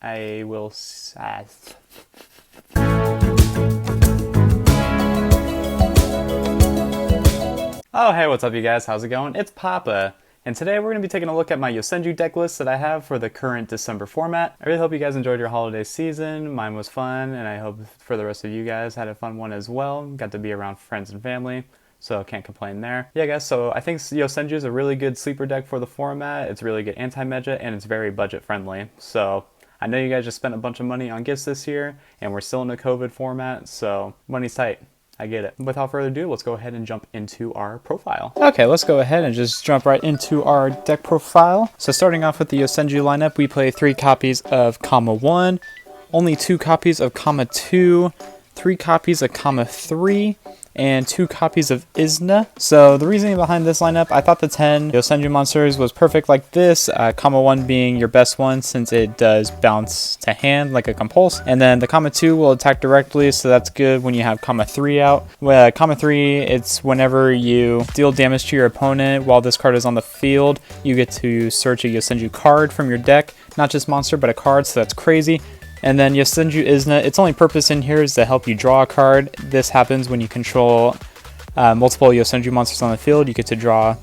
I will. Oh, hey, what's up, you guys? How's it going? It's Papa. And today we're going to be taking a look at my Yosenju deck list that I have for the current December format. I really hope you guys enjoyed your holiday season. Mine was fun, and I hope for the rest of you guys had a fun one as well. Got to be around friends and family, so can't complain there. Yeah, guys, so I think Yosenju is a really good sleeper deck for the format. It's really good anti-meta, and it's very budget-friendly. So I know you guys just spent a bunch of money on gifts this year, and we're still in a COVID format, so money's tight. I get it. Without further ado, let's go ahead and jump into our profile. Okay, let's go ahead and just jump right into our deck profile. So starting off with the Yosenju lineup, we play 3 copies of Kama 1, only 2 copies of Kama 2, 3 copies of Kama 3, and 2 copies of Izna. So the reasoning behind this lineup, I thought the 10 Yosenju monsters was perfect like this, Kama 1 being your best one since it does bounce to hand like a compulse, and then the Kama 2 will attack directly, so that's good when you have Kama 3 out. Kama 3, it's whenever you deal damage to your opponent while this card is on the field, you get to search a Yosenju card from your deck, not just monster but a card, so that's crazy. And then Yosenju Izna, its only purpose in here is to help you draw a card. This happens when you control multiple Yosenju monsters on the field. You get to draw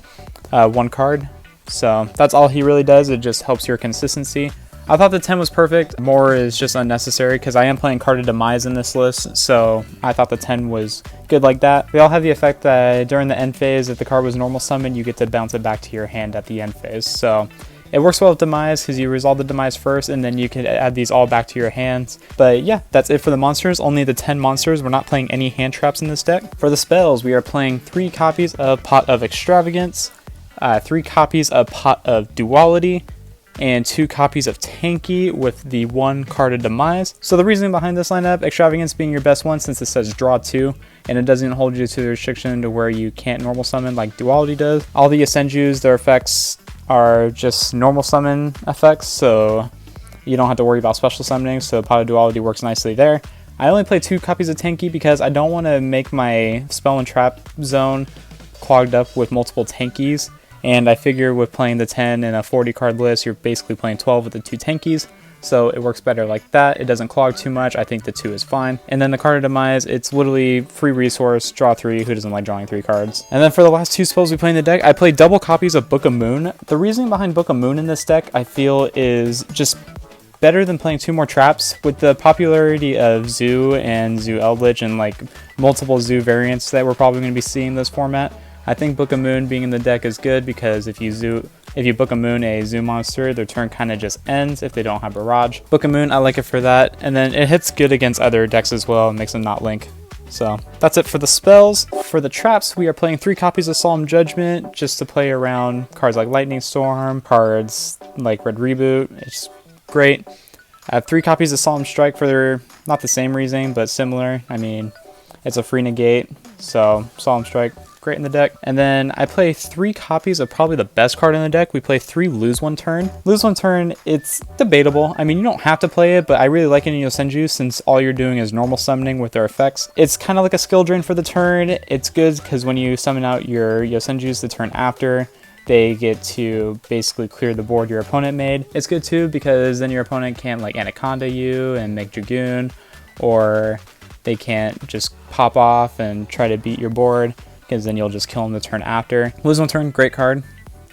1 card. So that's all he really does. It just helps your consistency. I thought the 10 was perfect. More is just unnecessary because I am playing Card of Demise in this list. So I thought the 10 was good like that. They all have the effect that during the end phase, if the card was normal summon, you get to bounce it back to your hand at the end phase. So it works well with Demise because you resolve the Demise first and then you can add these all back to your hands. But yeah, that's it for the monsters. Only the 10 monsters. We're not playing any hand traps in this deck. For the spells, we are playing 3 copies of Pot of Extravagance, 3 copies of Pot of Duality, and 2 copies of Tanky with the 1 card of Demise. So the reasoning behind this lineup, Extravagance being your best one since it says draw 2, and it doesn't hold you to the restriction to where you can't normal summon like Duality does. All the Yosenjus, their effects are just normal summon effects, so you don't have to worry about special summoning, so Pot of Duality works nicely there. I only play 2 copies of Tanky because I don't want to make my spell and trap zone clogged up with multiple Tankies, and I figure with playing the 10 in a 40 card list, you're basically playing 12 with the 2 Tankies, so it works better like that. It doesn't clog too much. I think the 2 is fine. And then the card of Demise, it's literally free resource, draw 3. Who doesn't like drawing 3 cards? And then for the last 2 spells we play in the deck, I play double copies of Book of Moon. The reasoning behind Book of Moon in this deck, I feel, is just better than playing 2 more traps. With the popularity of Zoo and Zoo Eldritch and like multiple Zoo variants that we're probably going to be seeing in this format, I think Book of Moon being in the deck is good because if you Book of Moon a Zoo monster, their turn kind of just ends if they don't have Barrage. Book of Moon, I like it for that, and then it hits good against other decks as well and makes them not link. So that's it for the spells. For the traps, we are playing 3 copies of Solemn Judgment just to play around cards like Lightning Storm, cards like Red Reboot. It's great. I have 3 copies of Solemn Strike for not the same reasoning, but similar. I mean, it's a free negate, so Solemn Strike, great in the deck. And then I play 3 copies of probably the best card in the deck. We play 3 Lose One Turn. Lose One Turn, it's debatable. I mean, you don't have to play it, but I really like it in Yosenju since all you're doing is normal summoning with their effects. It's kind of like a skill drain for the turn. It's good because when you summon out your Yosenjus the turn after, they get to basically clear the board your opponent made. It's good too because then your opponent can't like Anaconda you and make Dragoon, or they can't just pop off and try to beat your board, because then you'll just kill them the turn after. Lose One Turn, great card.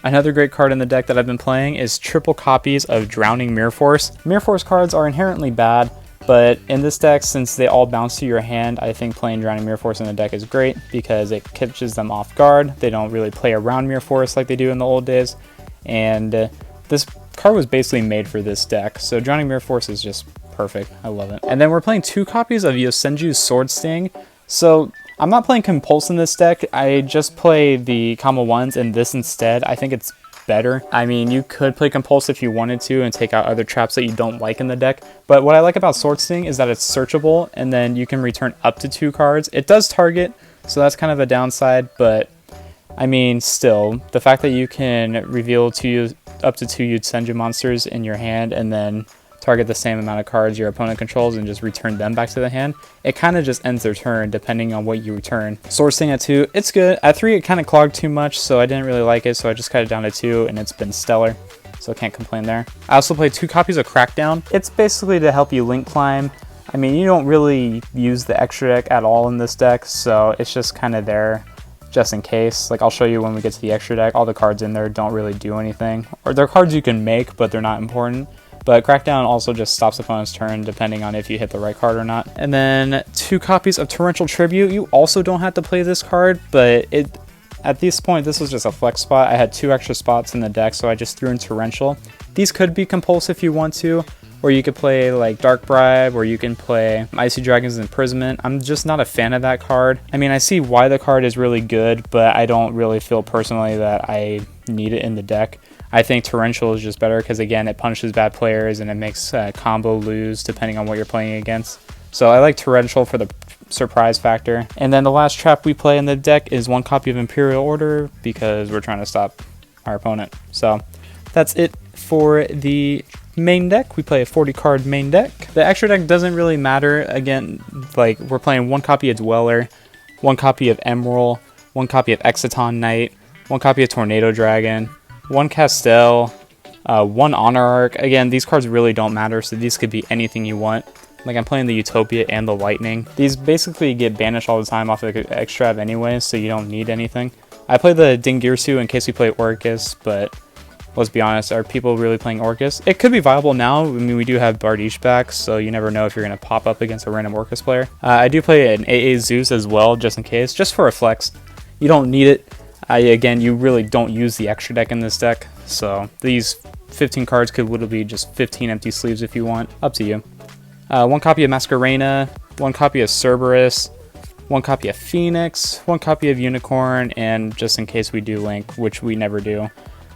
Another great card in the deck that I've been playing is triple copies of Drowning Mirror Force. Mirror Force cards are inherently bad, but in this deck, since they all bounce to your hand, I think playing Drowning Mirror Force in the deck is great because it catches them off guard. They don't really play around Mirror Force like they do in the old days, and this card was basically made for this deck, so Drowning Mirror Force is just perfect. I love it. And then we're playing 2 copies of Yosenju's Sword Sting. So I'm not playing Compulse in this deck. I just play the Kama 1s and this instead. I think it's better. I mean, you could play Compulse if you wanted to and take out other traps that you don't like in the deck. But what I like about Sword Sting is that it's searchable and then you can return up to 2 cards. It does target, so that's kind of a downside, but I mean, still, the fact that you can reveal up to 2 Yosenju monsters in your hand and then target the same amount of cards your opponent controls and just return them back to the hand, it kind of just ends their turn depending on what you return. Sword Sting at 2, it's good. At 3, it kind of clogged too much, so I didn't really like it, so I just cut it down to 2, and it's been stellar. so I can't complain there. I also play 2 copies of Crackdown. It's basically to help you link climb. I mean, you don't really use the extra deck at all in this deck, so it's just kind of there just in case. Like, I'll show you when we get to the extra deck. All the cards in there don't really do anything. Or they're cards you can make, but they're not important. But Crackdown also just stops the opponent's turn depending on if you hit the right card or not. And then 2 copies of Torrential Tribute. You also don't have to play this card, but at this point, this was just a flex spot. I had 2 extra spots in the deck, so I just threw in Torrential. These could be compulsive if you want to, or you could play like Dark Bribe, or you can play Icy Dragon's Imprisonment. I'm just not a fan of that card. I mean, I see why the card is really good, but I don't really feel personally that I need it in the deck. I think Torrential is just better because, again, it punishes bad players and it makes combo lose depending on what you're playing against. So I like Torrential for the surprise factor. And then the last trap we play in the deck is 1 copy of Imperial Order because we're trying to stop our opponent. So that's it for the main deck. We play a 40 card main deck. The extra deck doesn't really matter. Again, like, we're playing 1 copy of Dweller, 1 copy of Emerald, 1 copy of Exciton Knight, 1 copy of Tornado Dragon, 1 Castel, 1 Honor Arc. Again, these cards really don't matter, so these could be anything you want. Like, I'm playing the Utopia and the Lightning. These basically get banished all the time off of the extra anyway, so you don't need anything. I play the Dingirsu in case we play Orcus, but let's be honest, are people really playing Orcus? It could be viable now. I mean, we do have Bardiche back, so you never know if you're going to pop up against a random Orcus player. I do play an AA Zeus as well, just in case, just for a flex. You don't need it. Again, you really don't use the extra deck in this deck, so these 15 cards could literally be just 15 empty sleeves if you want. Up to you. 1 copy of Masquerena, 1 copy of Cerberus, 1 copy of Phoenix, 1 copy of Unicorn, and just in case we do Link, which we never do,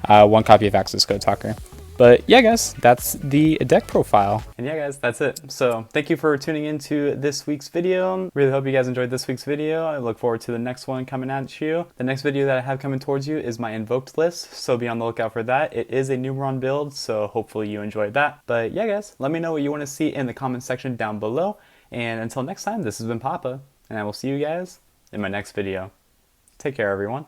1 copy of Axis Code Talker. But yeah, guys, that's the deck profile. And yeah, guys, that's it. So thank you for tuning into this week's video. Really hope you guys enjoyed this week's video. I look forward to the next one coming at you. The next video that I have coming towards you is my invoked list, so be on the lookout for that. It is a Numeron build, so hopefully you enjoyed that. But yeah, guys, let me know what you want to see in the comment section down below. And until next time, this has been Papa, and I will see you guys in my next video. Take care, everyone.